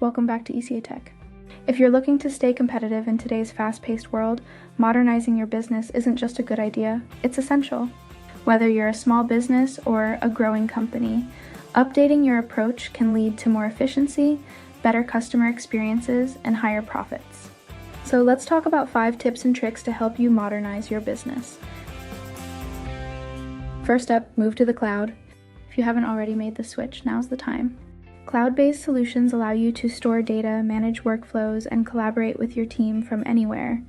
welcome back to ECA Tech. If you're looking to stay competitive in today's fast-paced world, modernizing your business isn't just a good idea, it's essential. Whether you're a small business or a growing company, updating your approach can lead to more efficiency, better customer experiences, and higher profits. So let's talk about 5 tips and tricks to help you modernize your business. First up, move to the cloud. If you haven't already made the switch, now's the time. Cloud-based solutions allow you to store data, manage workflows, and collaborate with your team from anywhere.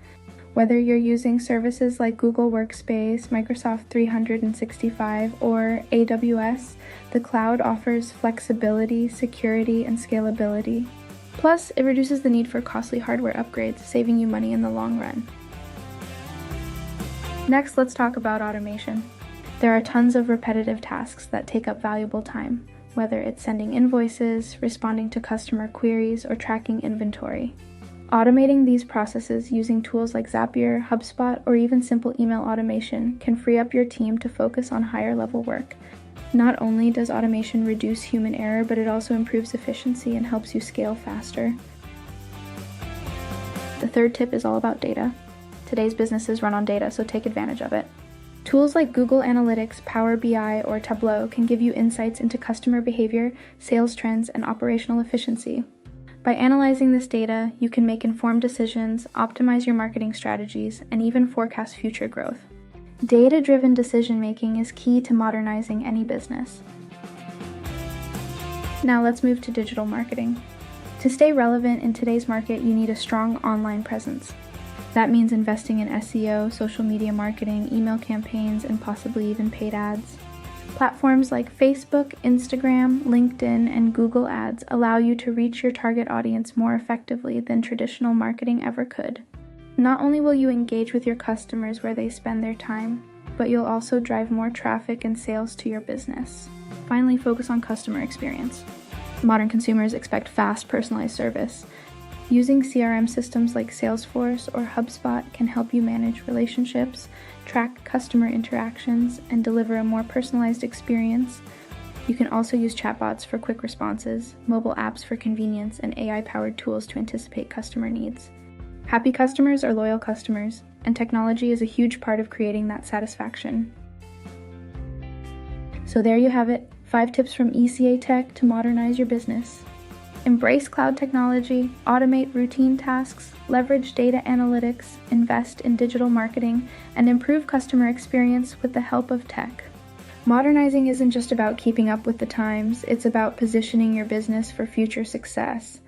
Whether you're using services like Google Workspace, Microsoft 365, or AWS, the cloud offers flexibility, security, and scalability. Plus, it reduces the need for costly hardware upgrades, saving you money in the long run. Next, let's talk about automation. There are tons of repetitive tasks that take up valuable time, whether it's sending invoices, responding to customer queries, or tracking inventory. Automating these processes using tools like Zapier, HubSpot, or even simple email automation can free up your team to focus on higher-level work. Not only does automation reduce human error, but it also improves efficiency and helps you scale faster. The third tip is all about data. Today's businesses run on data, so take advantage of it. Tools like Google Analytics, Power BI, or Tableau can give you insights into customer behavior, sales trends, and operational efficiency. By analyzing this data, you can make informed decisions, optimize your marketing strategies, and even forecast future growth. Data-driven decision-making is key to modernizing any business. Now let's move to digital marketing. To stay relevant in today's market, you need a strong online presence. That means investing in SEO, social media marketing, email campaigns, and possibly even paid ads. Platforms like Facebook, Instagram, LinkedIn, and Google Ads allow you to reach your target audience more effectively than traditional marketing ever could. Not only will you engage with your customers where they spend their time, but you'll also drive more traffic and sales to your business. Finally, focus on customer experience. Modern consumers expect fast, personalized service. Using CRM systems like Salesforce or HubSpot can help you manage relationships, track customer interactions, and deliver a more personalized experience. You can also use chatbots for quick responses, mobile apps for convenience, and AI-powered tools to anticipate customer needs. Happy customers are loyal customers, and technology is a huge part of creating that satisfaction. So there you have it, 5 tips from ECA Tech to modernize your business. Embrace cloud technology, automate routine tasks, leverage data analytics, invest in digital marketing, and improve customer experience with the help of tech. Modernizing isn't just about keeping up with the times, it's about positioning your business for future success.